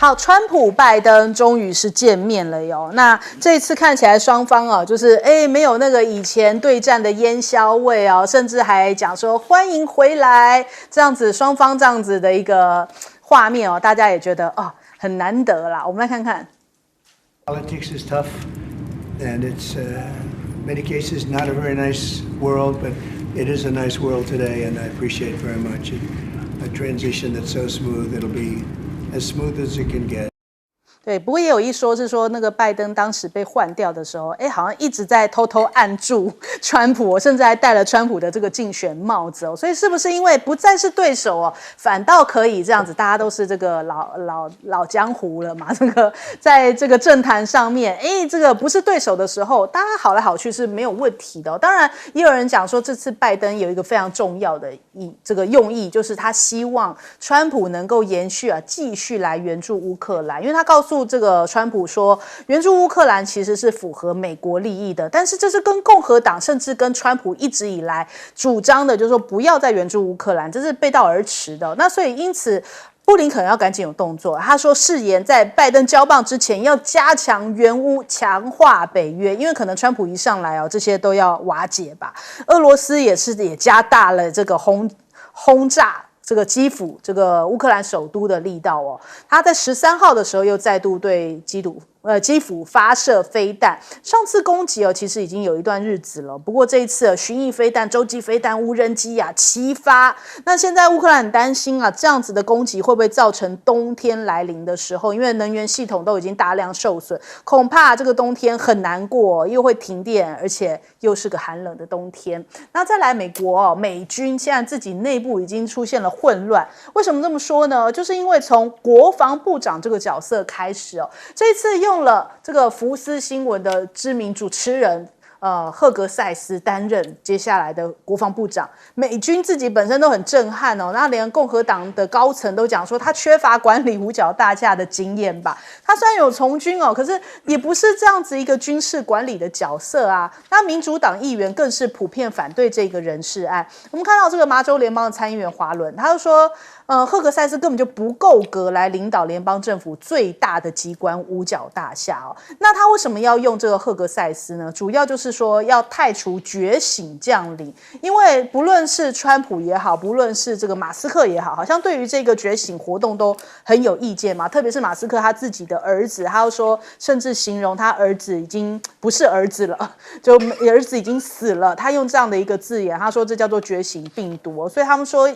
好，川普、拜登终于是见面了哟。那这一次看起来双方啊，就是没有那个以前对战的烟硝味哦，甚至还讲说欢迎回来这样子，双方这样子的一个画面哦，大家也觉得哦很难得啦。我们来看看。Politics is tough, and it's many cases not a very nice world, but it is a nice world today, and I appreciate very much a transition that's so smooth. It'll be as smooth as it can get. 对，不过也有一说是说那个拜登当时被换掉的时候，好像一直在偷偷按住川普，甚至还戴了川普的这个竞选帽子哦。所以是不是因为不再是对手哦，反倒可以这样子？大家都是这个老江湖了嘛，这个在这个政坛上面，这个不是对手的时候，大家好来好去是没有问题的哦。当然，也有人讲说，这次拜登有一个非常重要的这个用意，就是他希望川普能够延续继续来援助乌克兰，因为他告诉这个川普说，援助乌克兰其实是符合美国利益的，但是这是跟共和党甚至跟川普一直以来主张的，就是说不要再援助乌克兰，这是背道而驰的。那所以因此，布林肯要赶紧有动作，他说誓言在拜登交棒之前要加强援乌，强化北约，因为可能川普一上来这些都要瓦解吧。俄罗斯也加大了这个轰炸这个基辅这个乌克兰首都的力道哦，他在13号的时候又再度对基辅发射飞弹，上次攻击其实已经有一段日子了，不过这一次巡弋飞弹、洲际飞弹、无人机齐发。那现在乌克兰很担心这样子的攻击会不会造成冬天来临的时候，因为能源系统都已经大量受损，恐怕这个冬天很难过，又会停电，而且又是个寒冷的冬天。那再来美国美军现在自己内部已经出现了混乱，为什么这么说呢？就是因为从国防部长这个角色开始这一次用了这个福斯新闻的知名主持人赫格塞斯担任接下来的国防部长，美军自己本身都很震撼那连共和党的高层都讲说他缺乏管理五角大厦的经验吧。他虽然有从军可是也不是这样子一个军事管理的角色啊。那民主党议员更是普遍反对这个人事案。我们看到这个麻州联邦的参议员华伦，他就说赫格塞斯根本就不够格来领导联邦政府最大的机关五角大厦那他为什么要用这个赫格塞斯呢？主要就是说要太除觉醒降临，因为不论是川普也好，不论是这个马斯克也好，好像对于这个觉醒活动都很有意见嘛。特别是马斯克他自己的儿子，他又说，甚至形容他儿子已经不是儿子了，就儿子已经死了。他用这样的一个字眼，他说这叫做觉醒病毒所以他们说，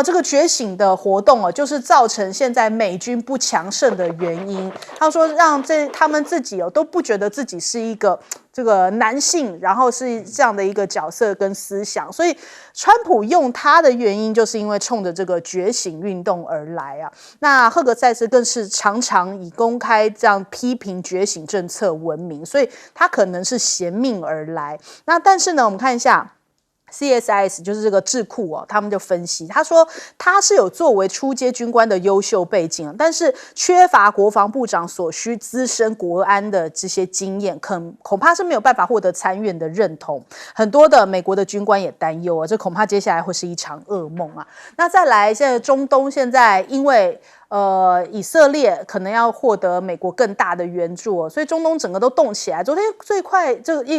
这个觉醒的活动就是造成现在美军不强盛的原因。他说让他们自己都不觉得自己是一个这个男性，然后是这样的一个角色跟思想，所以川普用他的原因就是因为冲着这个觉醒运动而来那赫格塞斯更是常常以公开这样批评觉醒政策闻名，所以他可能是衔命而来。那但是呢，我们看一下CSIS 就是这个智库他们就分析，他说他是有作为初阶军官的优秀背景但是缺乏国防部长所需资深国安的这些经验，恐怕是没有办法获得参院的认同。很多的美国的军官也担忧这恐怕接下来会是一场噩梦那再来，现在中东现在因为以色列可能要获得美国更大的援助所以中东整个都动起来。昨天最快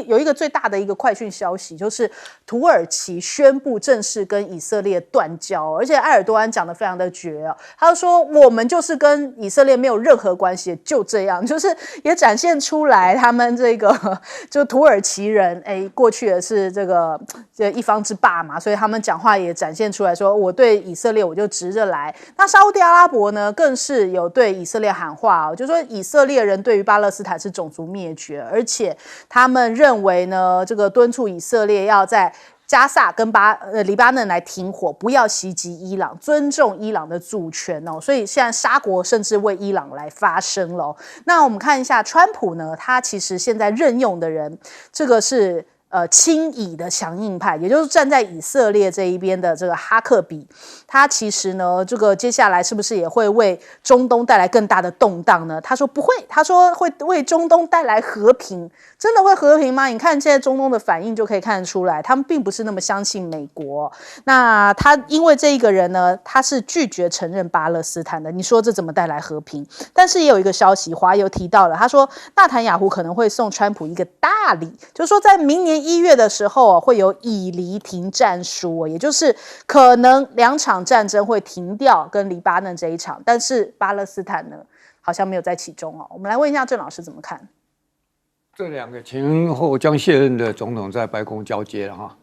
有一个最大的一个快讯消息，就是土耳其宣布正式跟以色列断交，而且埃尔多安讲得非常的绝他就说我们就是跟以色列没有任何关系，就这样，就是也展现出来他们这个就土耳其人过去的是这个一方之霸嘛，所以他们讲话也展现出来说我对以色列我就直着来。那沙烏地阿拉伯呢更是有对以色列喊话就说以色列人对于巴勒斯坦是种族灭绝，而且他们认为呢这个敦促以色列要在加萨跟黎巴嫩来停火，不要袭击伊朗，尊重伊朗的主权所以现在沙国甚至为伊朗来发声了那我们看一下川普呢，他其实现在任用的人，这个是亲以的强硬派，也就是站在以色列这一边的这个哈克比，他其实呢，这个接下来是不是也会为中东带来更大的动荡呢？他说不会，他说会为中东带来和平，真的会和平吗？你看现在中东的反应就可以看得出来，他们并不是那么相信美国。那他因为这一个人呢，他是拒绝承认巴勒斯坦的，你说这怎么带来和平？但是也有一个消息，华邮提到了，他说纳坦雅胡可能会送川普一个大礼，就是说在明年1月的时候会有以黎停战书，也就是可能2场战争会停掉，跟黎巴嫩这一场，但是巴勒斯坦呢好像没有在其中哦。我们来问一下郑老师怎么看？这2个前后将卸任的总统在白宫交接了哈。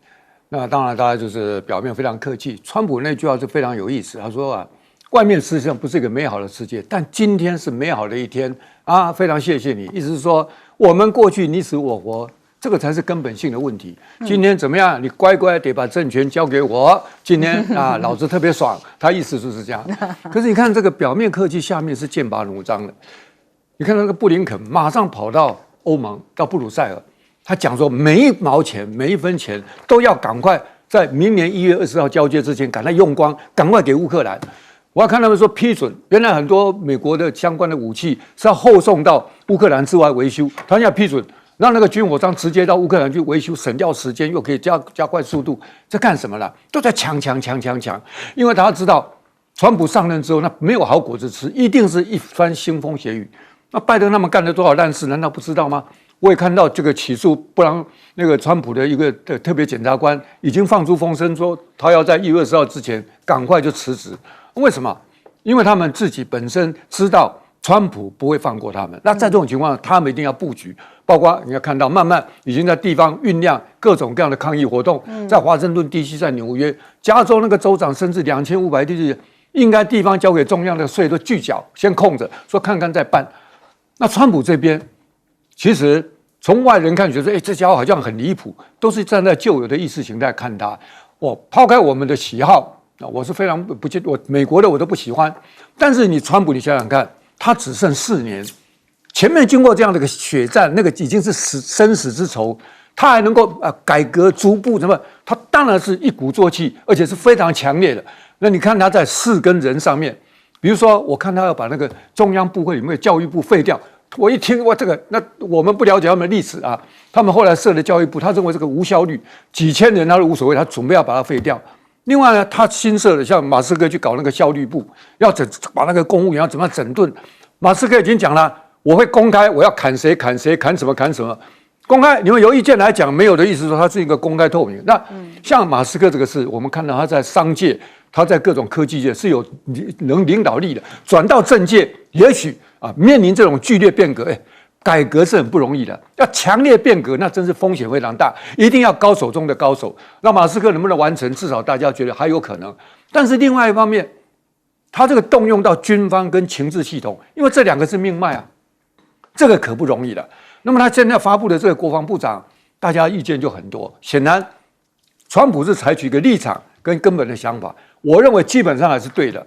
那当然，大家就是表面非常客气。川普那句话是非常有意思，他说啊，外面实际上不是一个美好的世界，但今天是美好的一天啊，非常谢谢你。意思是说，我们过去你死我活，这个才是根本性的问题。今天怎么样？你乖乖得把政权交给我。今天啊，老子特别爽。他意思就是这样。可是你看这个表面客气，下面是剑拔弩张的。你看那个布林肯马上跑到欧盟，到布鲁塞尔，他讲说每一毛钱、每一分钱都要赶快在明年1月20号交接之前赶快用光，赶快给乌克兰。我要看他们说批准，原来很多美国的相关的武器是要后送到乌克兰之外维修，他要批准。让那个军火商直接到乌克兰去维修，省掉时间，又可以加快速度，这干什么了？都在抢，因为他知道川普上任之后，那没有好果子吃，一定是一番腥风血雨。那拜登他们干了多少烂事，难道不知道吗？我也看到这个起诉布朗那个川普的一个特别检察官已经放出风声说，他要在1月20号之前赶快就辞职。为什么？因为他们自己本身知道川普不会放过他们。那在这种情况下，他们一定要布局。包括你要看到，慢慢已经在地方酝酿各种各样的抗议活动，在华盛顿 DC， 在纽约、加州那个州长，甚至2500地区，应该地方交给中央的税都拒缴，先空着，说看看再办。那川普这边，其实从外人看，觉得这家伙好像很离谱，都是站在旧有的意识形态看他。抛开我们的喜好，我是非常我美国的我都不喜欢，但是你川普，你想想看，他只剩4年。前面经过这样的一个血战，那个已经是生死之仇，他还能够改革逐步什么？他当然是一鼓作气，而且是非常强烈的。那你看他在事跟人上面，比如说我看他要把那个中央部会里面的教育部废掉，我一听这个，那我们不了解他们的历史啊，他们后来设的教育部，他认为这个无效率，几千人他都无所谓，他准备要把它废掉。另外呢，他新设的像马斯克去搞那个效率部，要把那个公务员要怎么样整顿，马斯克已经讲了。我会公开，我要砍谁砍谁，砍什么砍什么，公开。你们有意见来讲，没有的意思说他是一个公开透明。那像马斯克这个事，我们看到他在商界，他在各种科技界是有能领导力的，转到政界，也许面临这种剧烈变革，改革是很不容易的。要强烈变革，那真是风险非常大，一定要高手中的高手。那马斯克能不能完成，至少大家觉得还有可能。但是另外一方面，他这个动用到军方跟情治系统，因为这2个是命脉啊。这个可不容易的。那么他现在发布的这个国防部长，大家意见就很多。显然，川普是采取一个立场跟根本的想法，我认为基本上还是对的。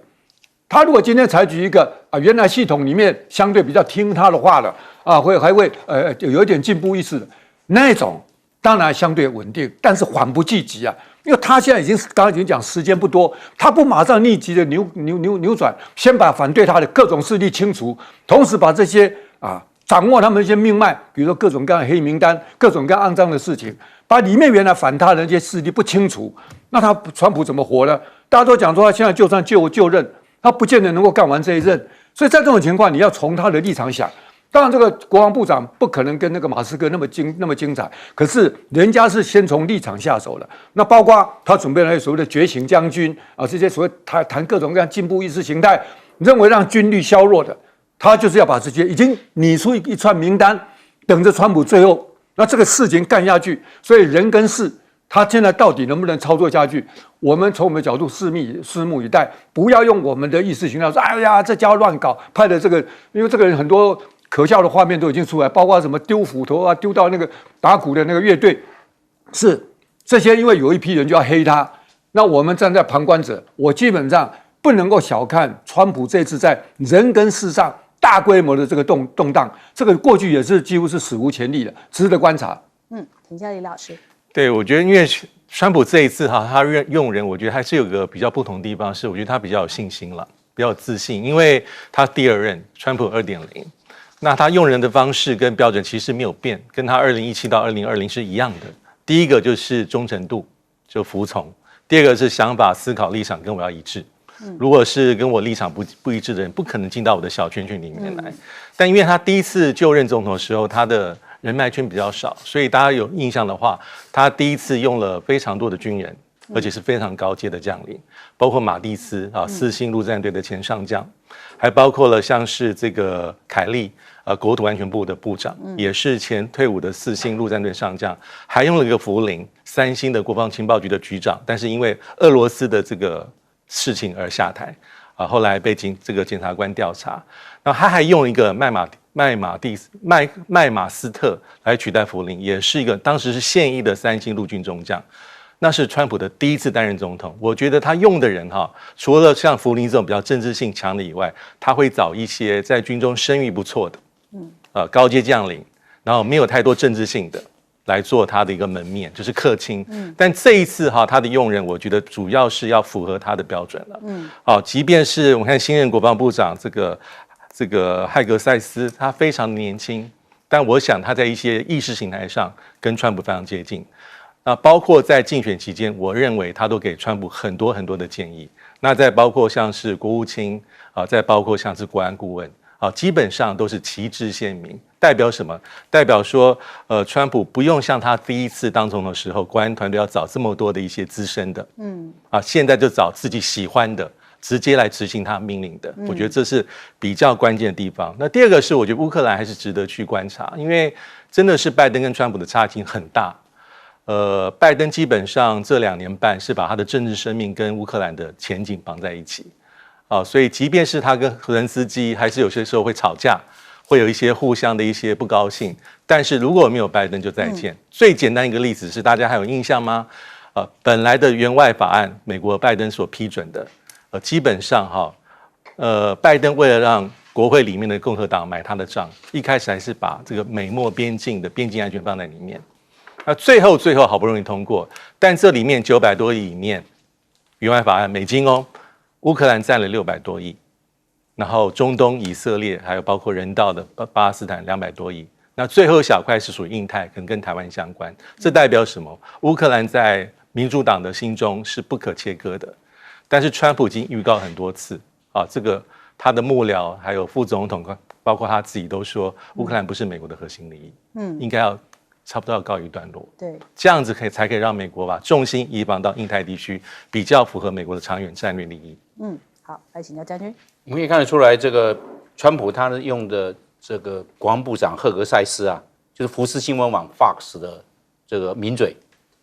他如果今天采取一个原来系统里面相对比较听他的话的还会有一点进步意识的那种，当然相对稳定，但是缓不济急啊。因为他现在刚刚已经讲时间不多，他不马上立即的扭转，先把反对他的各种势力清除，同时把这些掌握他们一些命脉，比如说各种各样的黑名单、各种各样肮脏的事情，把里面原来反他的那些势力不清除，那川普怎么活呢？大家都讲说他现在就算就任，他不见得能够干完这一任。所以在这种情况，你要从他的立场想。当然，这个国防部长不可能跟那个马斯克那么精彩，可是人家是先从立场下手了。那包括他准备了所谓的觉醒将军这些所谓谈各种各样进步意识形态，认为让军力削弱的。他就是要把这些已经拟出一串名单，等着川普最后那这个事情干下去。所以人跟事，他现在到底能不能操作下去？我们从我们的角度拭目以待，不要用我们的意识形态说，哎呀，这家伙乱搞，派的这个，因为这个人很多可笑的画面都已经出来，包括什么丢斧头丢到那个打鼓的那个乐队，是这些，因为有一批人就要黑他。那我们站在旁观者，我基本上不能够小看川普这次在人跟事上大规模的这个动荡，这个过去也是几乎是史无前例的，值得观察。请教李老师。对，我觉得因为川普这一次哈，他用人，我觉得还是有个比较不同的地方，是我觉得他比较有信心了，比较有自信，因为他第二任川普2.0，那他用人的方式跟标准其实没有变，跟他2017到2020是一样的。第一个就是忠诚度，就服从；第二个是想法、思考、立场跟我要一致。如果是跟我立场不一致的人，不可能进到我的小圈圈里面来。但因为他第一次就任总统的时候，他的人脉圈比较少，所以大家有印象的话，他第一次用了非常多的军人，而且是非常高阶的将领，包括马蒂斯啊，4星陆战队的前上将，还包括了像是这个凯利国土安全部的部长，也是前退伍的4星陆战队上将，还用了一个福林3星的国防情报局的局长，但是因为俄罗斯的这个事情而下台啊，后来被这个检察官调查。然后他还用一个麦马斯特来取代福林，也是一个当时是现役的3星陆军中将。那是川普的第一次担任总统，我觉得他用的人哈，除了像福林这种比较政治性强的以外，他会找一些在军中声誉不错的，高阶将领，然后没有太多政治性的。来做他的一个门面，就是客卿。但这一次哈，他的用人，我觉得主要是要符合他的标准了。即便是我们看新任国防部长这个海格塞斯，他非常年轻，但我想他在一些意识形态上跟川普非常接近。那包括在竞选期间，我认为他都给川普很多很多的建议。那再包括像是国务卿再包括像是国安顾问。基本上都是旗帜鲜明，代表什么？代表说，川普不用像他第一次当总统的时候，国安团队要找这么多的一些资深的，现在就找自己喜欢的，直接来执行他命令的。我觉得这是比较关键的地方。那第二个是，我觉得乌克兰还是值得去观察，因为真的是拜登跟川普的差距很大。拜登基本上这2年半是把他的政治生命跟乌克兰的前景绑在一起。所以即便是他跟泽连斯基还是有些时候会吵架，会有一些互相的一些不高兴，但是如果没有拜登就再见。最简单一个例子是大家还有印象吗？本来的援外法案美国拜登所批准的，基本上拜登为了让国会里面的共和党买他的账，一开始还是把这个美墨边境的边境安全放在里面，那最后好不容易通过，但这里面900多亿里面援外法案美金乌克兰占了600多亿，然后中东、以色列还有包括人道的巴勒斯坦200多亿，那最后一小块是属于印太，可能跟台湾相关。这代表什么？乌克兰在民主党的心中是不可切割的，但是川普已经预告很多次这个他的幕僚还有副总统，包括他自己都说，乌克兰不是美国的核心利益，应该要差不多要告一段落。对，这样子才可以让美国把重心移放到印太地区，比较符合美国的长远战略利益。好，来请教将军。我们可以看得出来，这个川普他用的这个国防部长赫格塞斯就是福斯新闻网 Fox 的这个名嘴。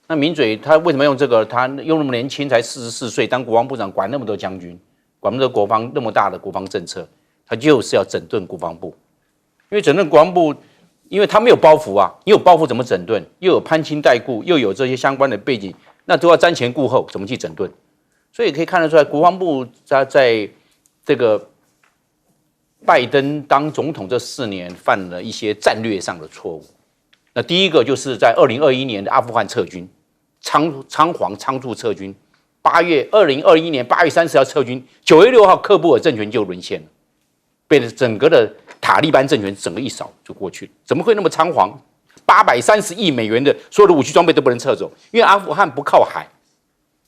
那名嘴他为什么用这个？他又那么年轻，才44岁，当国防部长，管那么多将军，管那么多国防那么大的国防政策，他就是要整顿国防部。因为整顿国防部，因为他没有包袱你有包袱怎么整顿？又有攀亲带故，又有这些相关的背景，那都要瞻前顾后，怎么去整顿？所以可以看得出来，国防部在这个拜登当总统这4年犯了一些战略上的错误。那第一个就是在2021年的阿富汗撤军，仓促撤军，2021年8月30号撤军，9月6号喀布尔政权就沦陷了，被整个的塔利班政权整个一扫就过去了。怎么会那么仓皇？830亿美元的所有的武器装备都不能撤走，因为阿富汗不靠海。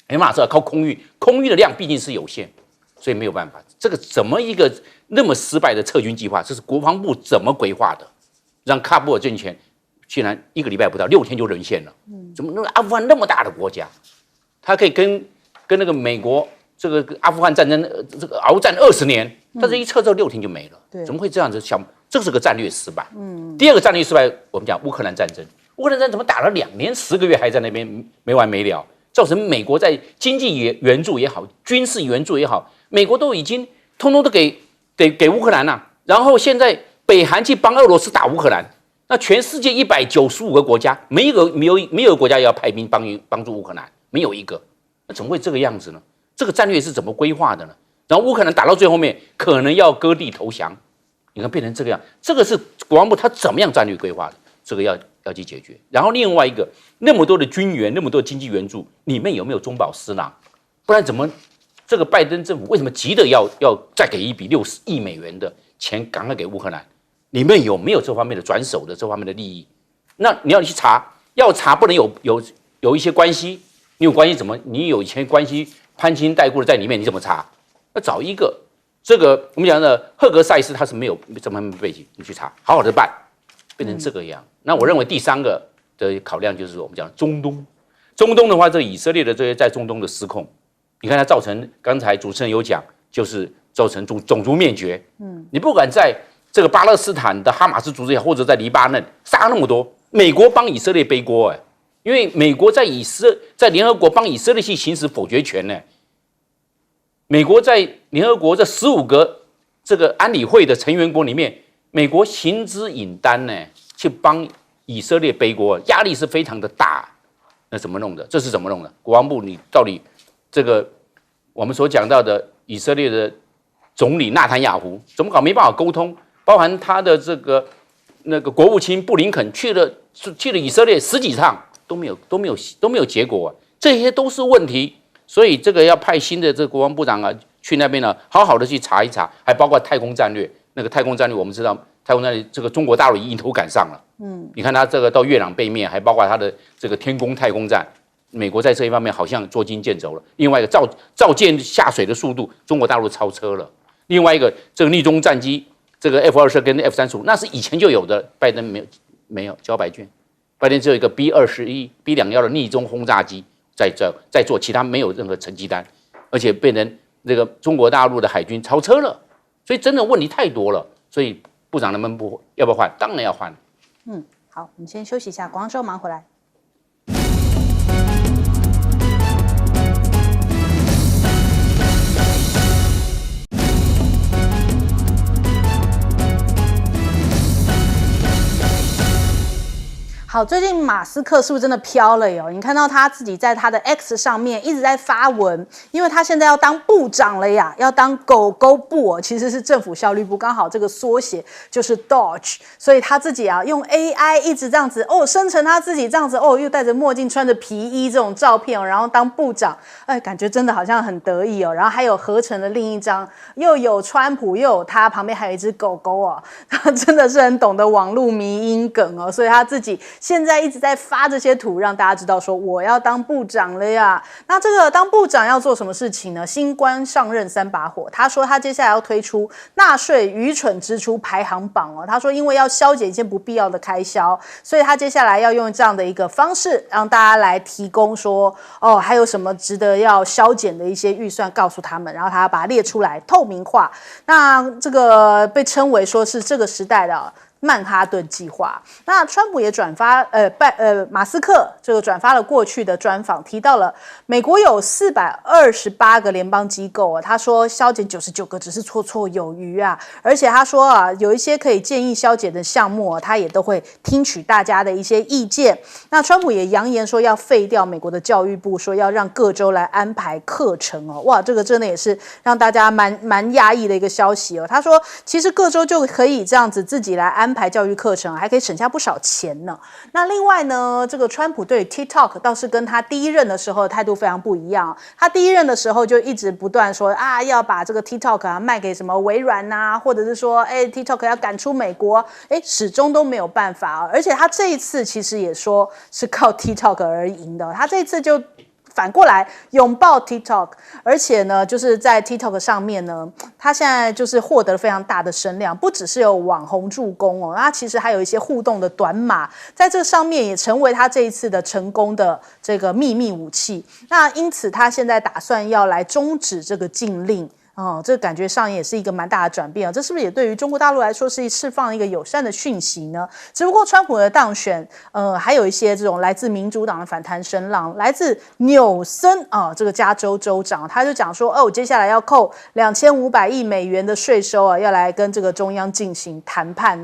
没办法，是要靠空域，空域的量毕竟是有限，所以没有办法。这个怎么一个那么失败的撤军计划？这是国防部怎么规划的？让喀布尔政权竟然1个礼拜不到6天就沦陷了？怎么那个阿富汗那么大的国家，它可以跟那个美国这个阿富汗战争这个鏖战20年，但是一撤之后6天就没了？怎么会这样子想？这是个战略失败。第二个战略失败，我们讲乌克兰战争，乌克兰战争怎么打了2年10个月还在那边没完没了？造成美国在经济援助也好，军事援助也好，美国都已经通通都给乌克兰了。然后现在北韩去帮俄罗斯打乌克兰，那全世界195个国家，没有一个国家要派兵帮助乌克兰，没有一个。那怎么会这个样子呢？这个战略是怎么规划的呢？然后乌克兰打到最后面，可能要割地投降，你看变成这个样，这个是国防部他怎么样战略规划的？这个要去解决。然后另外一个，那么多的军援，那么多的经济援助，里面有没有中饱私囊？不然怎么这个拜登政府为什么急得要再给一笔60亿美元的钱赶快给乌克兰？里面有没有这方面的转手的这方面的利益？那你要去查，要查不能有一些关系，你有关系怎么？你有以前关系攀亲带故的在里面，你怎么查？要找一个这个我们讲的赫格塞斯，他是没有这方面背景，你去查，好好的办，变成这个样。那我认为第三个的考量就是我们讲中东，中东的话，这个以色列的这些在中东的失控，你看它造成刚才主持人有讲，就是造成种族灭绝。你不管在这个巴勒斯坦的哈马斯组织，或者在黎巴嫩杀那么多，美国帮以色列背锅因为美国在联合国帮以色列去行使否决权呢。美国在联合国这15个这个安理会的成员国里面，美国行之引单呢，去帮以色列背锅，压力是非常的大。那怎么弄的？这是怎么弄的？国防部你到底这个我们所讲到的以色列的总理纳坦雅胡怎么搞？没办法沟通，包含他的那个国务卿布林肯去了以色列10几趟都没有结果这些都是问题。所以这个要派新的这个国防部长去那边呢，好好的去查一查，还包括太空战略。那个太空战略我们知道，太空战略这个中国大陆已经头赶上了。你看他这个到月朗背面，还包括他的这个天宫太空站，美国在这一方面好像捉襟见肘了。另外一个造舰下水的速度，中国大陆超车了。另外一个这个逆中战机，这个 F-22跟 F-35，那是以前就有的，拜登没有交白卷，拜登只有一个 B-21、B-21的逆中轰炸机在做，其他没有任何成绩单，而且被人这个中国大陆的海军超车了，所以真的问题太多了。所以部长要不要换？当然要换。好，我们先休息一下，广告之后马上回来。好，最近马斯克是不是真的飘了哟？你看到他自己在他的 X 上面一直在发文，因为他现在要当部长了呀，要当狗狗部其实是政府效率部，刚好这个缩写就是 Doge， 所以他自己用 AI 一直这样子生成他自己这样子又戴着墨镜穿着皮衣这种照片然后当部长，感觉真的好像很得意然后还有合成的另一张，又有川普又有他，旁边还有一只狗狗他真的是很懂得网络迷因梗所以他自己现在一直在发这些图，让大家知道说我要当部长了呀。那这个当部长要做什么事情呢？新官上任3把火，他说他接下来要推出纳税愚蠢支出排行榜他说因为要削减一些不必要的开销，所以他接下来要用这样的一个方式让大家来提供说还有什么值得要削减的一些预算告诉他们，然后他把它列出来透明化。那这个被称为说是这个时代的曼哈顿计划。那川普也转发马斯克这个转发了过去的专访，提到了美国有428个联邦机构他说削减99个只是绰绰有余而且他说有一些可以建议削减的项目他也都会听取大家的一些意见。那川普也扬言说要废掉美国的教育部，说要让各州来安排课程哇，这个真的也是让大家蛮压抑的一个消息他说其实各州就可以这样子自己来安排教育课程，还可以省下不少钱呢。那另外呢，这个川普对 TikTok 倒是跟他第一任的时候的态度非常不一样他第一任的时候就一直不断说要把这个 TikTok 卖给什么微软或者是说TikTok 要赶出美国始终都没有办法而且他这一次其实也说是靠 TikTok 而赢的他这一次就反过来拥抱 TikTok， 而且呢，就是在 TikTok 上面呢，他现在就是获得了非常大的声量，不只是有网红助攻他其实还有一些互动的短码，在这上面也成为他这一次的成功的这个秘密武器。那因此他现在打算要来终止这个禁令。这感觉上也是一个蛮大的转变这是不是也对于中国大陆来说是释放一个友善的讯息呢？只不过川普的当选还有一些这种来自民主党的反弹声浪，来自纽森这个加州州长他就讲说接下来要扣2500亿美元的税收要来跟这个中央进行谈判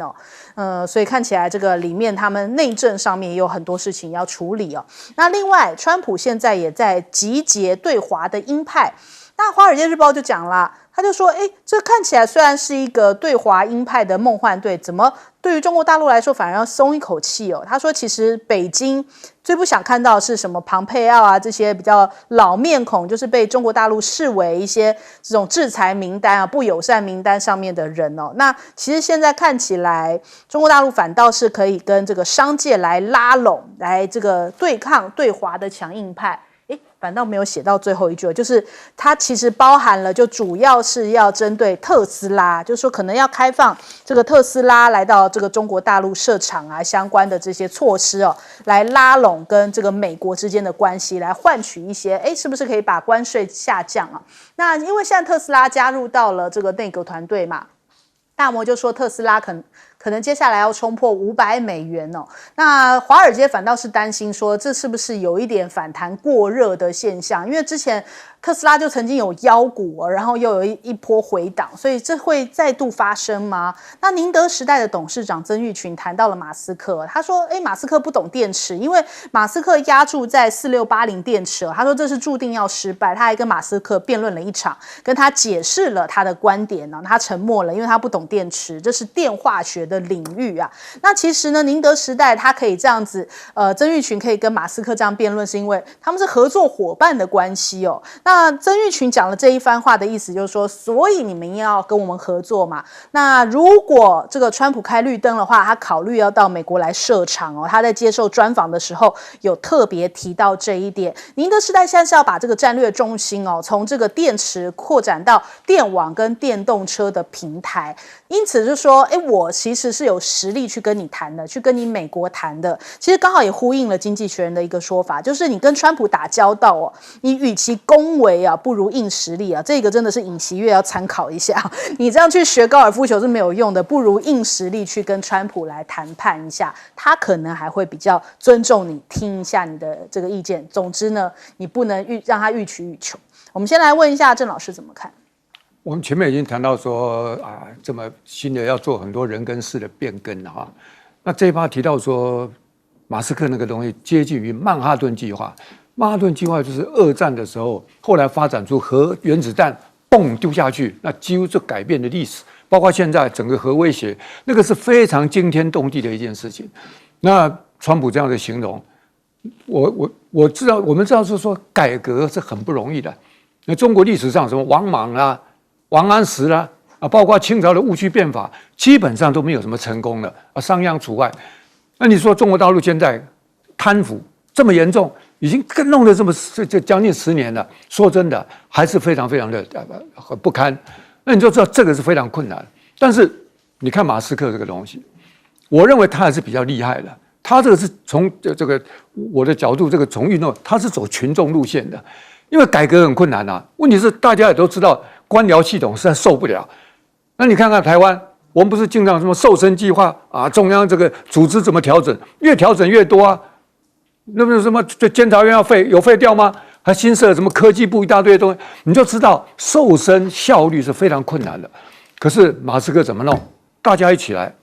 所以看起来这个里面他们内政上面也有很多事情要处理那另外川普现在也在集结对华的鹰派，那《华尔街日报》就讲啦，他就说，这看起来虽然是一个对华鹰派的梦幻队，怎么对于中国大陆来说反而要松一口气哦？他说，其实北京最不想看到的是什么庞佩奥啊这些比较老面孔，就是被中国大陆视为一些这种制裁名单啊、不友善名单上面的人哦。那其实现在看起来，中国大陆反倒是可以跟这个商界来拉拢，来这个对抗对华的强硬派。反倒没有写到最后一句，就是它其实包含了，就主要是要针对特斯拉，就是说可能要开放这个特斯拉来到这个中国大陆设厂啊，相关的这些措施哦，来拉拢跟这个美国之间的关系，来换取一些，是不是可以把关税下降啊？那因为现在特斯拉加入到了这个内阁团队嘛，大摩就说特斯拉可能接下来要冲破$500哦。那华尔街反倒是担心说，这是不是有一点反弹过热的现象？因为之前特斯拉就曾经有妖股，然后又有一波回档，所以这会再度发生吗？那宁德时代的董事长曾毓群谈到了马斯克，他说，马斯克不懂电池，因为马斯克押注在4680电池，他说这是注定要失败。他还跟马斯克辩论了一场，跟他解释了他的观点呢，他沉默了，因为他不懂电池，这是电化学的领域啊。那其实呢，宁德时代他可以这样子，曾毓群可以跟马斯克这样辩论，是因为他们是合作伙伴的关系哦。那曾毓群讲了这一番话的意思就是说，所以你们要跟我们合作嘛。那如果这个川普开绿灯的话，他考虑要到美国来设厂哦。他在接受专访的时候有特别提到这一点。宁德时代现在是要把这个战略重心哦，从这个电池扩展到电网跟电动车的平台。因此就说，我其实是有实力去跟你谈的，去跟你美国谈的。其实刚好也呼应了经济学人的一个说法，就是你跟川普打交道哦，你与其恭维啊，不如硬实力啊。这个真的是尹锡悦要参考一下，你这样去学高尔夫球是没有用的，不如硬实力去跟川普来谈判一下，他可能还会比较尊重你，听一下你的这个意见。总之呢，你不能让他予取予求。我们先来问一下郑老师怎么看？我们前面已经谈到说这么新的要做很多人跟事的变更了哈。那这一趴提到说，马斯克那个东西接近于曼哈顿计划。曼哈顿计划就是二战的时候，后来发展出核原子弹，嘣丢下去，那几乎就改变了历史。包括现在整个核威胁，那个是非常惊天动地的一件事情。那川普这样的形容，我知道，我们知道是说改革是很不容易的。那中国历史上什么王莽啦、王安石啦包括清朝的戊戌变法，基本上都没有什么成功的商鞅除外。那你说中国大陆现在贪腐这么严重，已经弄得这将近10年了，说真的还是非常非常的不堪。那你就知道这个是非常困难。但是你看马斯克这个东西，我认为他还是比较厉害的。他这个是从这个我的角度，这个从运动，他是走群众路线的。因为改革很困难啊，问题是大家也都知道，官僚系统实在受不了。那你看看台湾，我们不是经常什么瘦身计划中央这个组织怎么调整，越调整越多啊。那么什么监察院要有废掉吗？还新设什么科技部一大堆的东西，你就知道瘦身效率是非常困难的。可是马斯克怎么弄？大家一起来。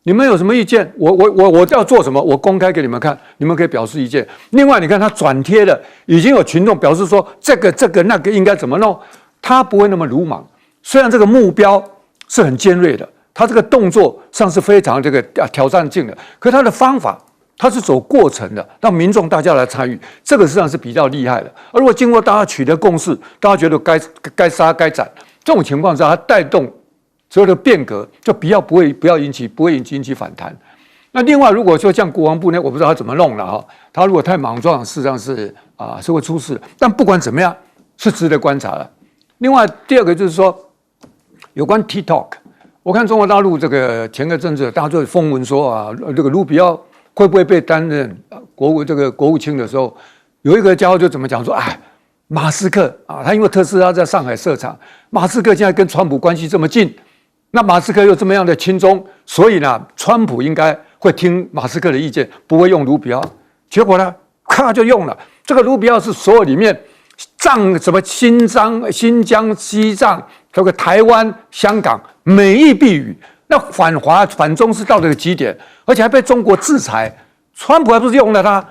你们有什么意见？我要做什么？我公开给你们看，你们可以表示意见。另外，你看他转贴的，已经有群众表示说这个那个应该怎么弄，他不会那么鲁莽。虽然这个目标是很尖锐的，他这个动作上是非常这个挑战性的，可他的方法他是走过程的，让民众大家来参与，这个实际上是比较厉害的。而如果经过大家取得共识，大家觉得该杀该斩，这种情况下，他带动所有的变革就不会引起反弹。那另外，如果说像国防部呢，我不知道他怎么弄了哈，他如果太莽撞，事实上是是会出事。但不管怎么样，是值得观察的。另外，第二个就是说，有关 TikTok， 我看中国大陆这个前个阵子大家就风闻说这个卢比奥会不会被担任国务卿的时候，有一个家伙就怎么讲说，马斯克他因为特斯拉在上海设厂，马斯克现在跟川普关系这么近。那马斯克又这么样的亲中，所以呢，川普应该会听马斯克的意见，不会用卢比奥。结果呢，咔就用了。这个卢比奥是所有里面什么新疆、西藏、这个台湾、香港每一必语。那反华反中是到了个极点，而且还被中国制裁。川普还不是用了他，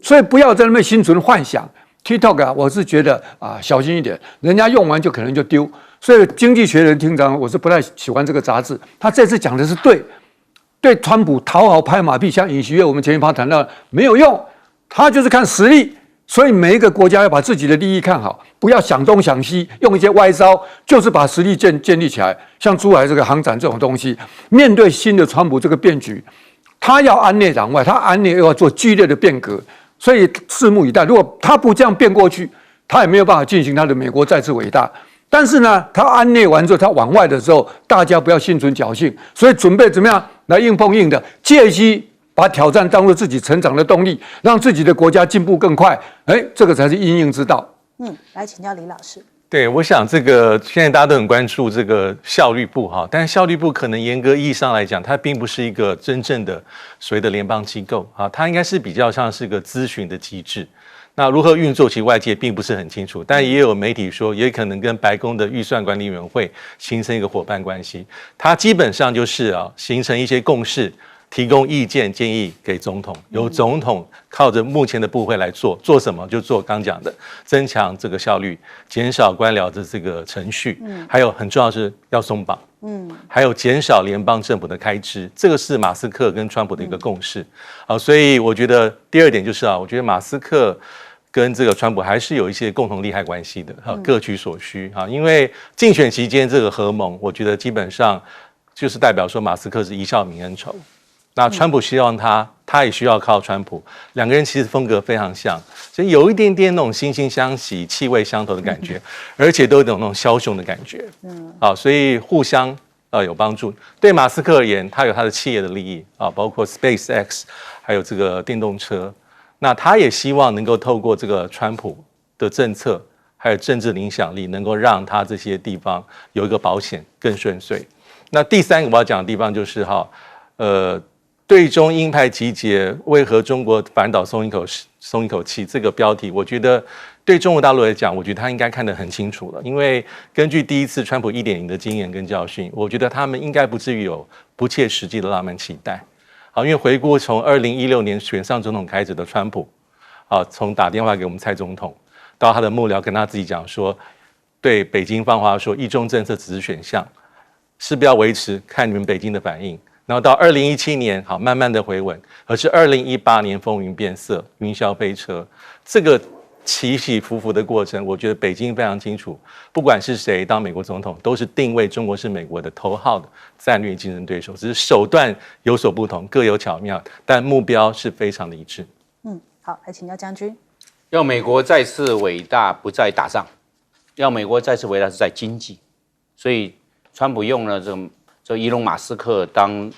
所以不要在那边心存幻想。TikTok 啊，我是觉得啊，小心一点，人家用完就可能就丢。所以《经济学人》厅长，我是不太喜欢这个杂志。他这次讲的是对川普讨好拍马屁，像尹锡悦，我们前一趴谈到没有用，他就是看实力。所以每一个国家要把自己的利益看好，不要想东想西，用一些歪招，就是把实力建立起来。像珠海这个航展这种东西，面对新的川普这个变局，他要安内攘外，他安内又要做剧烈的变革，所以拭目以待。如果他不这样变过去，他也没有办法进行他的美国再次伟大。但是呢，他安内完之后，他往外的时候，大家不要心存侥幸，所以准备怎么样来硬碰硬的，借机把挑战当作自己成长的动力，让自己的国家进步更快。这个才是因应之道。来请教李老师。对，我想这个现在大家都很关注这个效率部哈，但是效率部可能严格意义上来讲，它并不是一个真正的所谓的联邦机构啊，它应该是比较像是个咨询的机制。那如何运作，其实外界并不是很清楚，但也有媒体说，也可能跟白宫的预算管理委员会形成一个伙伴关系。它基本上就是形成一些共识，提供意见建议给总统，由总统靠着目前的部会来做什么就做刚讲的，增强这个效率，减少官僚的这个程序，还有很重要的是要松绑，还有减少联邦政府的开支，这个是马斯克跟川普的一个共识。所以我觉得第二点就是我觉得马斯克跟这个川普还是有一些共同利害关系的，各取所需因为竞选期间这个合盟，我觉得基本上就是代表说马斯克是一笑泯恩仇。那川普希望他也需要靠川普，两个人其实风格非常像，所以有一点点那种惺惺相惜、气味相投的感觉，而且都有那种枭雄的感觉。所以互相有帮助。对马斯克而言，他有他的企业的利益包括 SpaceX， 还有这个电动车。那他也希望能够透过这个川普的政策，还有政治影响力，能够让他这些地方有一个保险更顺遂。那第三个我要讲的地方就是对中鹰派集结，为何中国反导松一口气？这个标题，我觉得对中国大陆来讲，我觉得他应该看得很清楚了。因为根据第一次川普1.0的经验跟教训，我觉得他们应该不至于有不切实际的浪漫期待。因为回顾从2016年选上总统开始的川普，从打电话给我们蔡总统，到他的幕僚跟他自己讲说，对北京放话说一中政策只是选项，是不是要维持，看你们北京的反应。然后到2017年，慢慢的回稳，而是2018年风云变色，云霄飞车，这个起起伏伏的过程，我觉得北京非常清楚，不管是谁当美国总统，都是定位中国是美国的头号的战略竞争对手，只是手段有所不同，各有巧妙，但目标是非常的一致。好，来请教将军。要美国再次伟大，不在打仗；要美国再次伟大，是在经济。所以，川普用了这伊隆马斯克当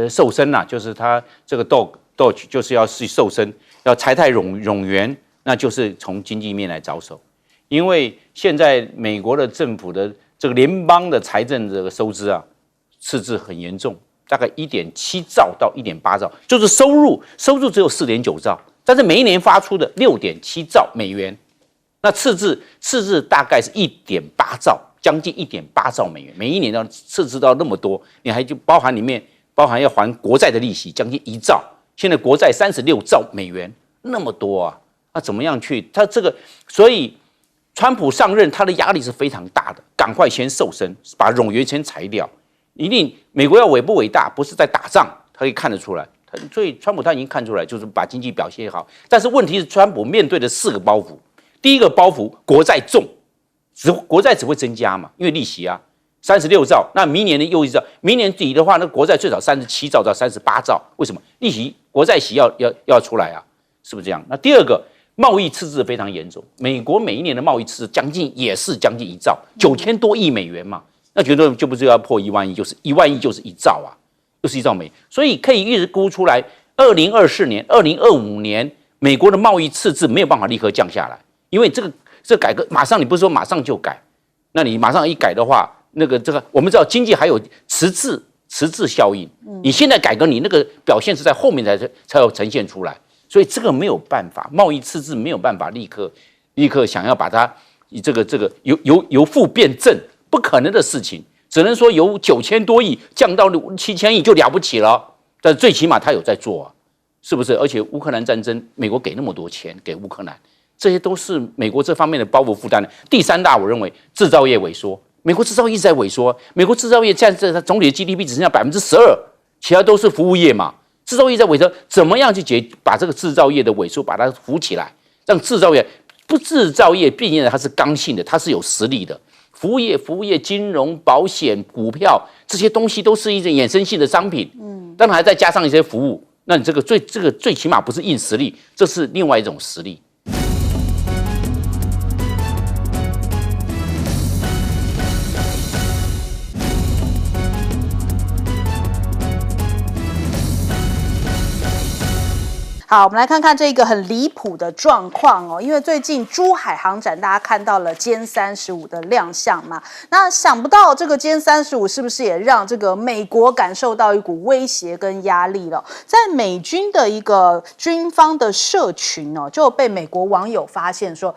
瘦身就是他这个 Doge 就是要去瘦身，要财泰冗员，那就是从经济面来着手。因为现在美国的政府的这个联邦的财政这个收支赤字很严重，大概1.7兆到1.8兆，就是收入只有4.9兆，但是每一年发出的6.7兆美元，那赤字大概是1.8兆。将近1.8兆美元，每一年要赤字到那么多，你还就包含要还国债的利息，将近1兆。现在国债36兆美元，那么多那怎么样去？所以川普上任，他的压力是非常大的，赶快先瘦身，把冗员先裁掉。一定美国要伟不伟大，不是在打仗，他可以看得出来。所以川普他已经看出来，就是把经济表现好。但是问题是，川普面对的4个包袱，第一个包袱国债重。国债只会增加嘛，因为利息36兆，那明年的又1兆，明年底的话，那国债最少37兆到38兆，为什么？利息国债息要出来是不是这样？那第二个，贸易赤字非常严重，美国每一年的贸易赤字将近1兆，9000多亿美元嘛，那绝对就不是要破1万亿，就是1万亿就是1兆就是1兆美元，所以可以预估出来，2024年、2025年美国的贸易赤字没有办法立刻降下来，因为这改革马上，你不是说马上就改，那你马上一改的话，我们知道经济还有迟滞效应，你现在改革，你那个表现是在后面才有呈现出来，所以这个没有办法，贸易赤字没有办法立刻想要把它由负变正，不可能的事情，只能说由9000多亿降到7000亿就了不起了，但最起码他有在做是不是？而且乌克兰战争，美国给那么多钱给乌克兰。这些都是美国这方面的包袱负担。第三大，我认为制造业萎缩，美国制造业一直在萎缩，美国制造业现在总体的 GDP 只剩下12%，其他都是服务业嘛。制造业在萎缩，怎么样去把这个制造业的萎缩把它扶起来，让制造业制造业毕竟它是刚性的，它是有实力的。服务业、金融、保险、股票这些东西都是一种衍生性的商品，当然还再加上一些服务，那你这个最起码不是硬实力，这是另外一种实力。好，我们来看看这个很离谱的状况哦，因为最近珠海航展大家看到了歼35的亮相嘛，那想不到这个歼35是不是也让这个美国感受到一股威胁跟压力了？在美军的一个军方的社群哦，就被美国网友发现说，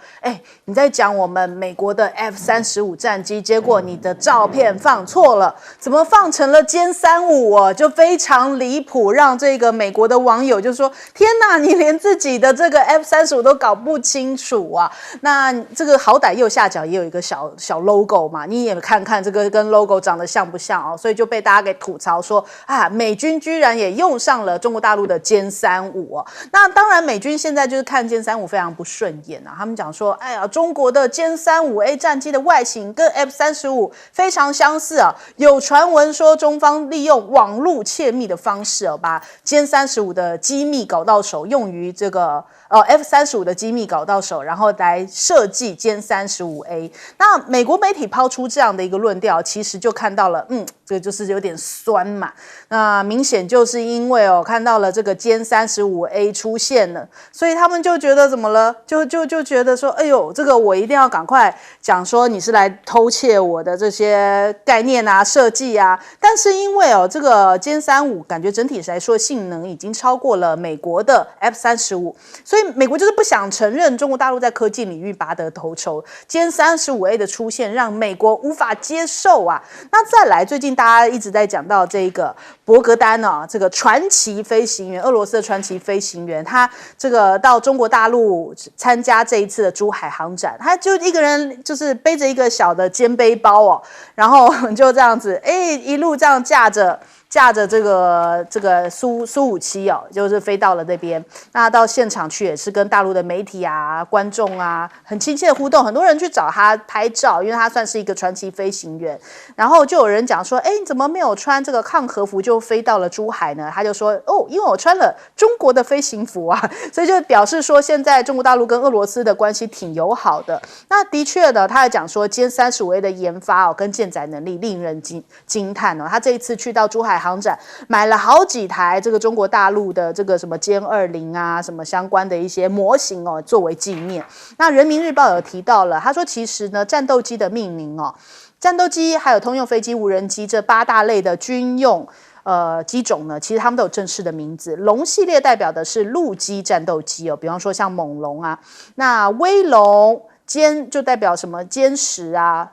你在讲我们美国的 F-35战机，结果你的照片放错了，怎么放成了歼35哦？就非常离谱，让这个美国的网友就说，天哪，你连自己的这个 F-35都搞不清楚啊！那这个好歹右下角也有一个小 logo 嘛，你也看看这个跟 logo 长得像不像哦？所以就被大家给吐槽说啊，美军居然也用上了中国大陆的歼35哦。那当然，美军现在就是看歼35非常不顺眼啊，他们讲说，哎呀，中国的歼35A 战机的外形跟 F-35非常相似啊，有传闻说中方利用网络窃密的方式哦，把歼35的机密搞到手，用于这个F-35的机密搞到手，然后来设计歼35A。那美国媒体抛出这样的一个论调，其实就看到了，这个就是有点酸嘛。那明显就是因为看到了这个歼35A 出现了，所以他们就觉得怎么了？就觉得说，哎呦，这个我一定要赶快讲说你是来偷窃我的这些概念啊、设计啊。但是因为这个歼35感觉整体来说性能已经超过了美国的 F-35，所以美国就是不想承认中国大陆在科技领域拔得头筹。歼35A 的出现让美国无法接受啊。那再来，最近大家一直在讲到这个博格丹啊，这个传奇飞行员，俄罗斯的传奇飞行员，他这个到中国大陆参加这一次的珠海航展，他就一个人就是背着一个小的肩背包哦，然后就这样子，一路这样架着这个苏57哦，就是飞到了那边。那到现场去也是跟大陆的媒体啊、观众啊很亲切的互动，很多人去找他拍照，因为他算是一个传奇飞行员。然后就有人讲说，你怎么没有穿这个抗和服就飞到了珠海呢？他就说，因为我穿了中国的飞行服啊，所以就表示说现在中国大陆跟俄罗斯的关系挺友好的。那的确呢，他还讲说歼35A 的研发跟舰载能力令人惊叹哦。他这一次去到珠海航展，买了好几台这个中国大陆的这个什么歼20啊，什么相关的一些模型哦，作为纪念。那人民日报有提到了，他说其实呢，战斗机的命名哦，战斗机还有通用飞机、无人机这8大类的军用机种呢，其实他们都有正式的名字。龙系列代表的是陆基战斗机哦，比方说像猛龙啊，那威龙。歼就代表什么歼10啊，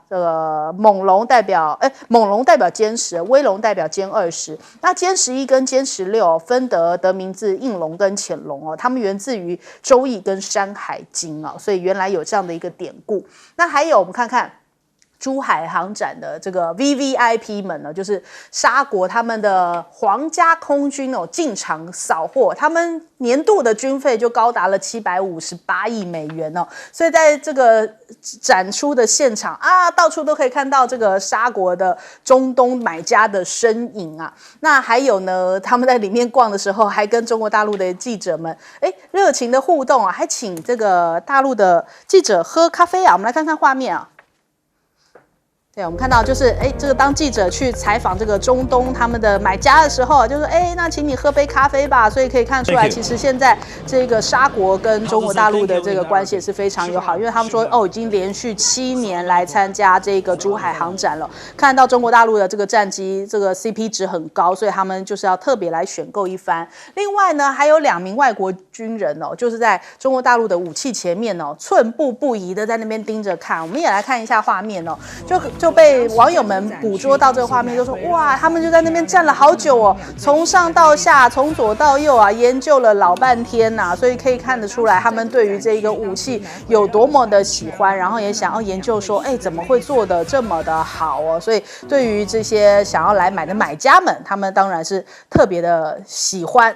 猛龙代表歼10，威龙代表歼20。那歼11跟歼16分得名字应龙跟潜龙哦，它们源自于周易跟山海经哦，所以原来有这样的一个典故。那还有我们看看。珠海航展的这个 VVIP 们呢，就是沙国他们的皇家空军哦，进场扫货，他们年度的军费就高达了758亿美元哦，所以在这个展出的现场啊，到处都可以看到这个沙国的中东买家的身影啊。那还有呢，他们在里面逛的时候，还跟中国大陆的记者们热情的互动啊，还请这个大陆的记者喝咖啡啊。我们来看看画面啊。对，我们看到就是这个当记者去采访这个中东他们的买家的时候，就说那请你喝杯咖啡吧。所以可以看出来，其实现在这个沙国跟中国大陆的这个关系也是非常友好，因为他们说已经连续7年来参加这个珠海航展了，看到中国大陆的这个战机这个 CP 值很高，所以他们就是要特别来选购一番。另外呢，还有2名外国军人哦，就是在中国大陆的武器前面哦，寸步不移的在那边盯着看。我们也来看一下画面哦，就就被网友们捕捉到这个画面，就说哇，他们就在那边站了好久哦，从上到下，从左到右啊，研究了老半天呐、所以可以看得出来，他们对于这个武器有多么的喜欢，然后也想要研究说，哎，怎么会做得这么的好哦？所以对于这些想要来买的买家们，他们当然是特别的喜欢，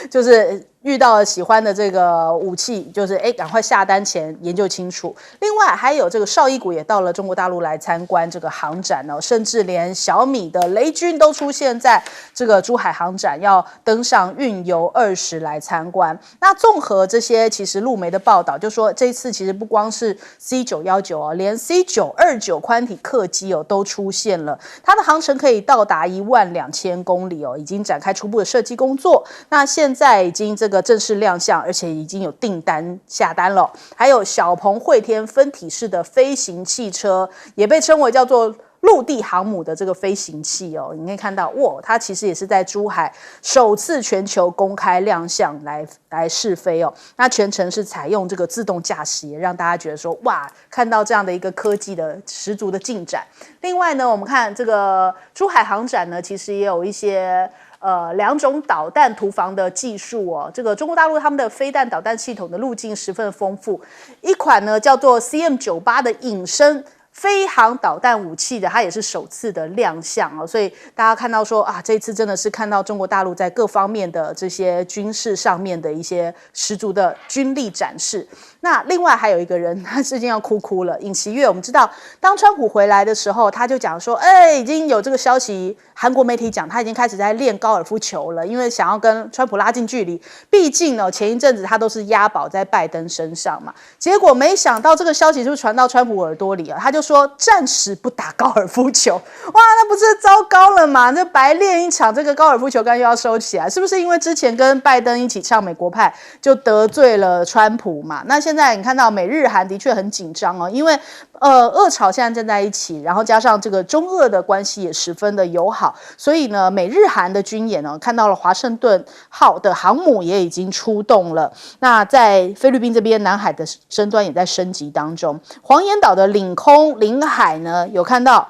就是遇到了喜欢的这个武器，就是赶快下单前研究清楚。另外还有这个绍伊古也到了中国大陆来参观这个航展哦，甚至连小米的雷军都出现在这个珠海航展，要登上运油20来参观。那综合这些其实路媒的报道，就说这次其实不光是 C919 哦，连 C929 宽体客机哦都出现了，它的航程可以到达12000公里哦，已经展开初步的设计工作。那现在已经这个正式亮相，而且已经有订单下单了。还有小鹏汇天分体式的飞行汽车，也被称为叫做陆地航母的这个飞行器哦，你可以看到，哇，它其实也是在珠海首次全球公开亮相来试飞哦。那全程是采用这个自动驾驶，也让大家觉得说，哇，看到这样的一个科技的十足的进展。另外呢，我们看这个珠海航展呢，其实也有一些2种导弹涂防的技术哦，这个中国大陆他们的飞弹导弹系统的路径十分丰富，一款呢叫做 CM98 的隐身飞航导弹武器的，它也是首次的亮相哦，所以大家看到说啊，这次真的是看到中国大陆在各方面的这些军事上面的一些十足的军力展示。那另外还有一个人，他最近要哭了。尹锡悦，我们知道，当川普回来的时候，他就讲说，已经有这个消息，韩国媒体讲他已经开始在练高尔夫球了，因为想要跟川普拉近距离。毕竟呢，前一阵子他都是押宝在拜登身上嘛，结果没想到这个消息是不是传到川普耳朵里啊？他就说暂时不打高尔夫球，哇，那不是糟糕了吗？那白练一场，这个高尔夫球杆又要收起来，是不是因为之前跟拜登一起唱美国派就得罪了川普嘛？那现在你看到美日韩的确很紧张哦，因为俄朝现在站在一起，然后加上这个中俄的关系也十分的友好，所以呢，美日韩的军演呢，看到了华盛顿号的航母也已经出动了。那在菲律宾这边，南海的争端也在升级当中。黄岩岛的领空、领海呢，有看到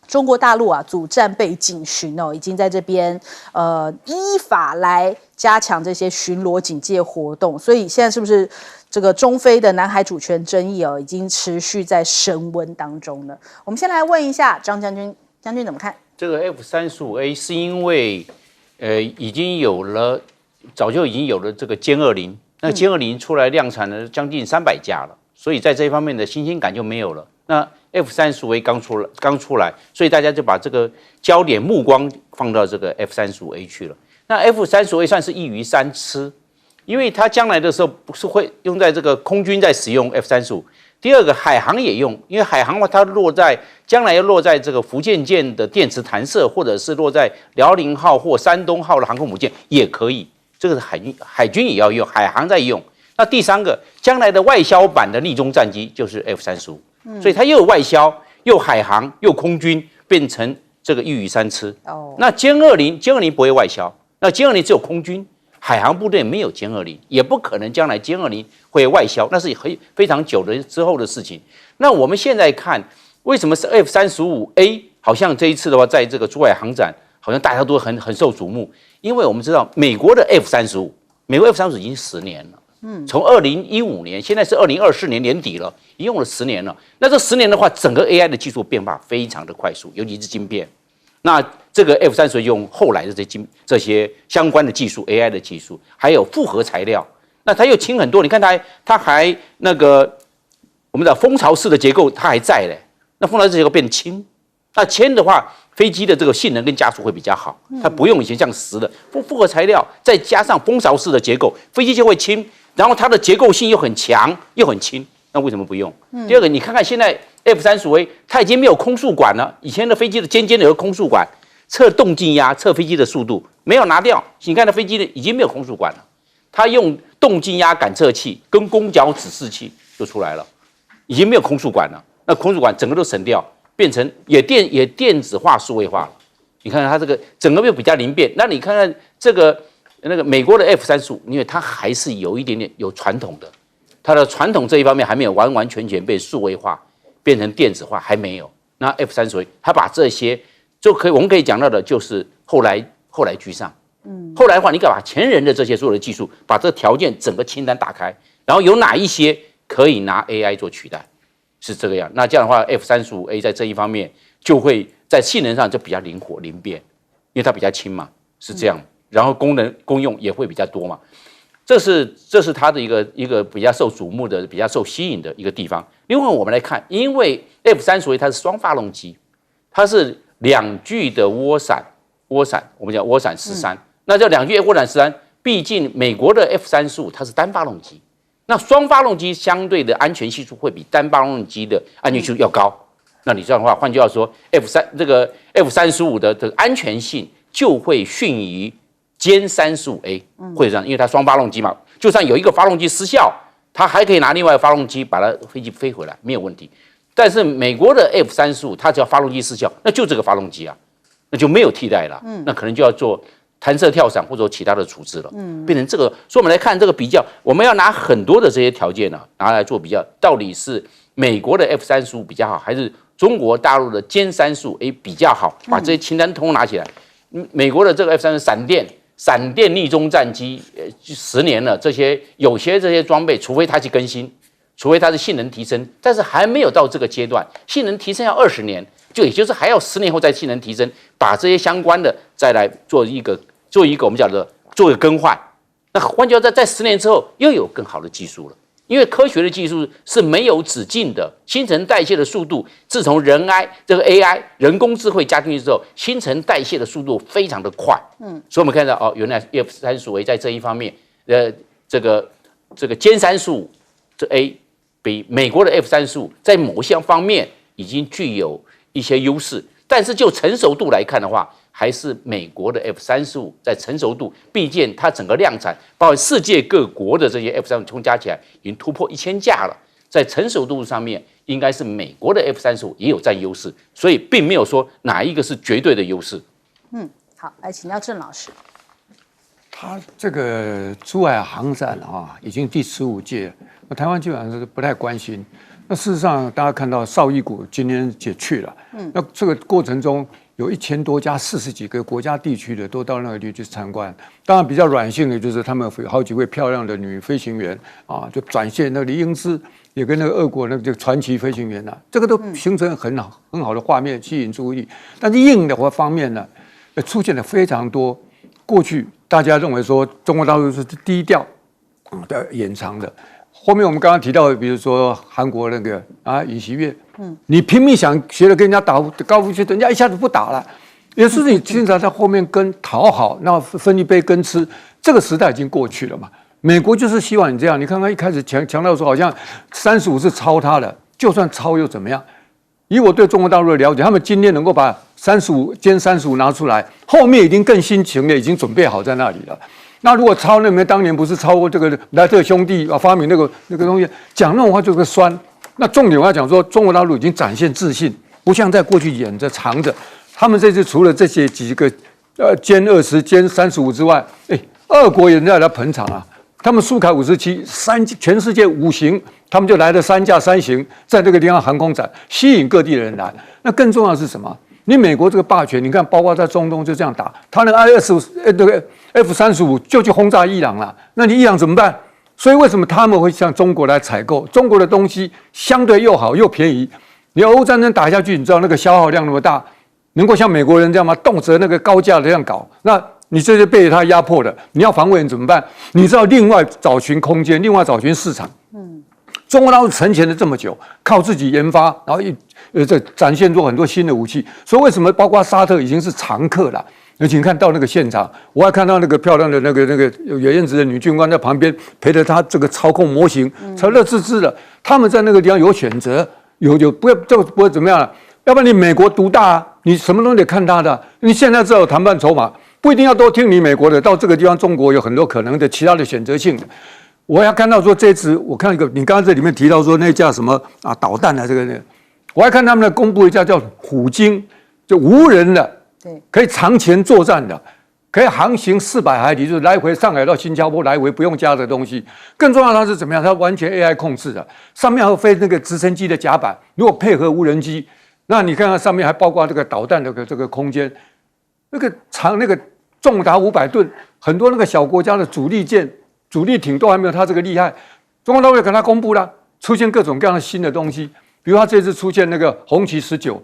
中国大陆啊，组战备警巡哦，已经在这边依法来加强这些巡逻警戒活动。所以现在是不是这个中非的南海主权争议哦，已经持续在升温当中呢？我们先来问一下张将军，将军怎么看？这个 F-35A 是因为已经有了，早就已经有了这个歼20，那歼20出来量产了将近300架了，所以在这一方面的新鲜感就没有了。那 F-35A 刚出来，所以大家就把这个焦点目光放到这个 F-35A 去了。那 F-35A 算是一鱼三吃，因为它将来的时候不是会用在这个空军在使用 F-35，第二个海航也用，因为海航的话它将来要落在这个福建舰的电磁弹射，或者是落在辽宁号或山东号的航空母舰也可以，这个是海军也要用，海航在用。那第三个，将来的外销版的逆中战机就是 F-35。所以它又有外销，又海航，又空军，变成这个一鱼三吃。那歼20不会外销，那歼20只有空军，海航部队没有歼20，也不可能将来歼20会外销，那是非常久的之后的事情。那我们现在看，为什么是 F-35A？ 好像这一次的话，在这个珠海航展，好像大家都很受瞩目，因为我们知道美国的 F-35，美国 F-35已经10年了。从2015年，现在是2024年年底了，已经用了10年了。那这10年的话，整个 AI 的技术变化非常的快速，尤其是晶片。那这个 F-35用后来的这些相关的技术 ，AI 的技术，还有复合材料，那它又轻很多。你看它还那个我们的蜂巢式的结构，它还在嘞。那蜂巢式结构变轻，那轻的话，飞机的这个性能跟加速会比较好。它不用以前像实的复合材料，再加上蜂巢式的结构，飞机就会轻。然后它的结构性又很强又很轻，那为什么不用？第二个，你看看现在 F-35A 它已经没有空速管了，以前的飞机的尖尖的有空速管，测动静压、测飞机的速度没有拿掉。你看它飞机的已经没有空速管了，它用动静压感测器跟弓角指示器就出来了，已经没有空速管了。那空速管整个都省掉，变成也电子化、数位化了。你看看它这个整个又比较灵便。那你看看这个。那个美国的 F-35，因为它还是有一点点有传统的，它的传统这一方面还没有完完全全被数位化，变成电子化，还没有。那 F-35A 它把这些我们可以讲到的就是后来居上。后来的话，你可以把前人的这些所有的技术，把这个条件整个清单打开，然后有哪一些可以拿 AI 做取代，是这个样。那这样的话 ，F-35A 在这一方面就会在性能上就比较灵活灵便，因为它比较轻嘛，是这样。然后功用也会比较多嘛，这是它的一个比较受瞩目的、比较受吸引的一个地方。另外我们来看，因为 F-35A 它是双发动机，它是2具的涡闪，我们讲涡闪13。那这2具涡闪13，毕竟美国的 F-35它是单发动机，那双发动机相对的安全系数会比单发动机的安全系数要高。那你这样的话，换句话说 F-35的这个安全性就会逊于歼35A，会这样，因为它双发动机嘛，就算有一个发动机失效，它还可以拿另外一个发动机把它飞机飞回来，没有问题。但是美国的 F-35，它只要发动机失效，那就这个发动机啊，那就没有替代了，那可能就要做弹射跳伞或者其他的处置了，变成这个。所以我们来看这个比较，我们要拿很多的这些条件呢，拿来做比较，到底是美国的 F-35比较好，还是中国大陆的歼35A 比较好？把这些清单通通拿起来。美国的这个 F-35闪电逆中战机，10年了，有些这些装备，除非它去更新，除非它的性能提升，但是还没有到这个阶段，性能提升要20年，也就是还要10年后再性能提升，把这些相关的再来做一个我们讲的做一个更换。那换句话说，在10年之后又有更好的技术了。因为科学的技术是没有止境的，新陈代谢的速度，自从这个 AI 人工智慧加进去之后，新陈代谢的速度非常的快。所以我们看到原来 F-35A 在这一方面，这个歼35A 比美国的 F-35在某些方面已经具有一些优势，但是就成熟度来看的话，还是美国的 F-35在成熟度，毕竟它整个量产，包括世界各国的这些 F-35加起来已经突破1000架了，在成熟度上面，应该是美国的 F-35也有占优势，所以并没有说哪一个是绝对的优势。好，来请教郑老师。它这个珠海航展已经第15届，那台湾基本上是不太关心。那事实上，大家看到邵逸谷今天也去了，那这个过程中有1000多家40几个国家地区的都到那个地区去参观。当然比较软性的就是他们有好几位漂亮的女飞行员就展现那个李英姿也跟那个俄国那个传奇飞行员这个都形成很好的画面，吸引注意力。但是硬的方面呢，出现了非常多过去大家认为说中国大陆是低调的掩藏的。后面我们刚刚提到的，比如说韩国那个尹锡悦，你拼命想学着跟人家打高尔夫球，人家一下子不打了，也是你经常在后面跟讨好，那分一杯羹吃，这个时代已经过去了嘛。美国就是希望你这样，你看看一开始强调说好像35是抄他的，就算抄又怎么样？以我对中国大陆的了解，他们今天能够把歼35拿出来，后面已经更辛勤的已经准备好在那里了。那如果抄那边当年不是抄过这个莱特兄弟发明那个东西，讲那种话就是酸。那重点我要讲说，中国大陆已经展现自信，不像在过去掩着藏着。他们这次除了这些几个歼20、歼35之外，俄国也在来捧场啊。他们苏凯57全世界5型，他们就来了3架3型，在这个地方航空展吸引各地的人来。那更重要的是什么？你美国这个霸权，你看，包括在中东就这样打，他那个F-35就去轰炸伊朗了，那你伊朗怎么办？所以为什么他们会向中国来采购？中国的东西相对又好又便宜。你俄乌战争打下去，你知道那个消耗量那么大，能够像美国人这样吗？动辄那个高价的这样搞，那你这些被他压迫的，你要防卫怎么办？你知道另外找寻空间，另外找寻市场。中国大陆沉潜了这么久，靠自己研发，然后这展现出很多新的武器。所以为什么包括沙特已经是常客了？而且你看到那个现场，我还看到那个漂亮的那个有颜值的女军官在旁边陪着他这个操控模型，才乐滋滋的。他们在那个地方有选择，不要这个不会怎么样了。要不然你美国独大你什么东西得看他的。你现在只有谈判筹码，不一定要都听你美国的。到这个地方，中国有很多可能的其他的选择性的。我还看到说这次，我看一个，你刚刚这里面提到说那架什么导弹这个，我还看他们公布一架叫虎鲸，就无人的，可以长前作战的，可以航行400海里，就是来回上海到新加坡来回不用加的东西。更重要的它是怎么样？它完全 AI 控制的，上面还有飞那个直升机的甲板，如果配合无人机，那你看看上面还包括这个导弹的这个空间，那个重达500吨，很多那个小国家的主力舰、主力艇都还没有它这个厉害。中国大陆也给它公布了，出现各种各样的新的东西，比如它这次出现那个红旗19，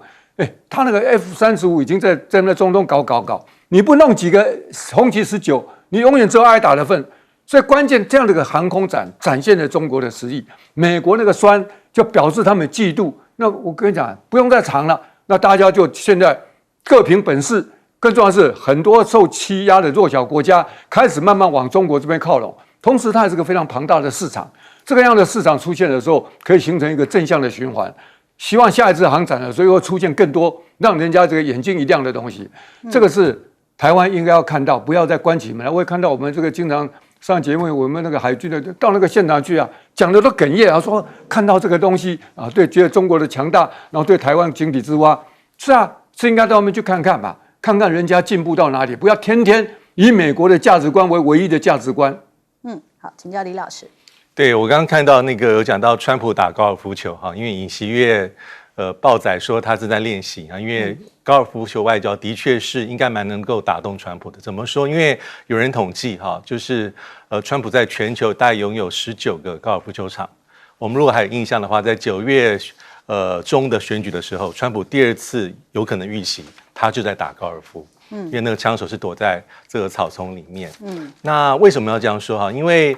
它那个 F-35已经在那中东搞，你不弄几个红旗19，你永远只有挨打的份。所以关键这样的一个航空展现了中国的实力，美国那个酸就表示他们嫉妒。那我跟你讲，不用再藏了，那大家就现在各凭本事。更重要的是，很多受欺压的弱小国家开始慢慢往中国这边靠拢，同时它也是个非常庞大的市场。这个样的市场出现的时候，可以形成一个正向的循环。希望下一次航展的时候会出现更多让人家这个眼睛一亮的东西。这个是台湾应该要看到，不要再关起门来。我也看到我们这个经常上节目，我们那个海军的到那个现场去啊，讲的都哽咽啊，说看到这个东西啊，对，觉得中国的强大，然后对台湾井底之蛙。是啊，是应该到那边去看看吧。看看人家进步到哪里，不要天天以美国的价值观为唯一的价值观。好，请教李老师。对，我刚刚看到那个有讲到川普打高尔夫球哈，因为尹锡悦报载说他正在练习啊，因为高尔夫球外交的确是应该蛮能够打动川普的。怎么说？因为有人统计哈，就是川普在全球大概拥有19个高尔夫球场。我们如果还有印象的话，在9月中的选举的时候，川普第2次有可能遇袭，他就在打高尔夫。因为那个枪手是躲在这个草丛里面。那为什么要这样说哈？因为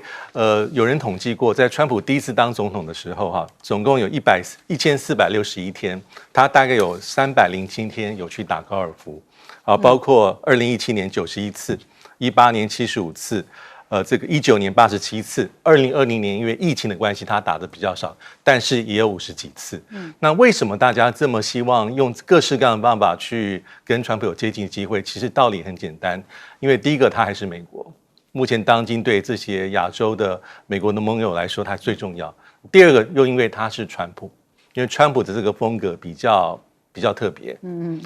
有人统计过，在川普第1次当总统的时候哈，总共有1461天，他大概有307天有去打高尔夫啊，包括2017年91次，18年75次。这个19年87次，2020年因为疫情的关系，他打的比较少，但是也有50几次。那为什么大家这么希望用各式各样的办法去跟川普有接近的机会？其实道理很简单，因为第一个他还是美国，目前当今对这些亚洲的美国的盟友来说，他最重要。第二个又因为他是川普，因为川普的这个风格比较特别，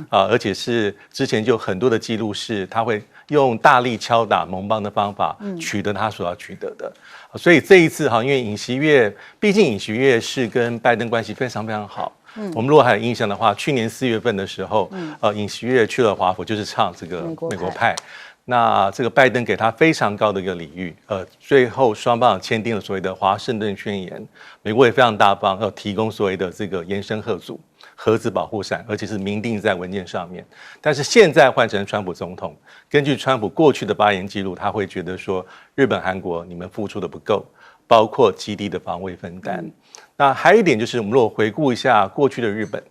而且是之前就很多的记录是他会用大力敲打盟邦的方法取得他所要取得的，所以这一次哈，因为尹锡悦，毕竟尹锡悦是跟拜登关系非常非常好。我们如果还有印象的话，去年4月份的时候，尹锡悦去了华府，就是唱这个美国派。那这个拜登给他非常高的一个礼遇，最后双方签订了所谓的华盛顿宣言，美国也非常大方，要提供所谓的这个延伸核组。核子保护伞，而且是明定在文件上面。但是现在换成川普总统，根据川普过去的发言记录，他会觉得说，日本、韩国你们付出的不够，包括基地的防卫分担。那还有一点就是，我们如果回顾一下过去的日本，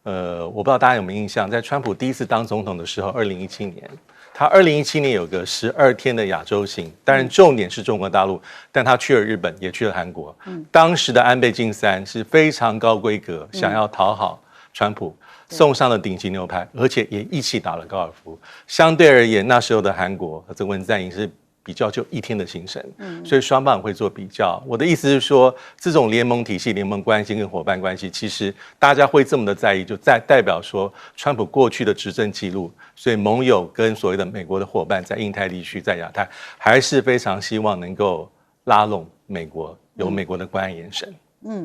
我不知道大家有没有印象，在川普第1次当总统的时候，2017年。他2017年有个12天的亚洲行，当然重点是中国大陆，但他去了日本，也去了韩国。当时的安倍晋三是非常高规格，想要讨好川普，送上了顶级牛排，而且也一起打了高尔夫。相对而言，那时候的韩国这文在寅是比较就1天的行程，所以双方会做比较。我的意思是说，这种联盟体系、联盟关系跟伙伴关系，其实大家会这么的在意，就代表说川普过去的执政记录，所以盟友跟所谓的美国的伙伴在印太地区、在亚太，还是非常希望能够拉拢美国，有美国的关爱眼神。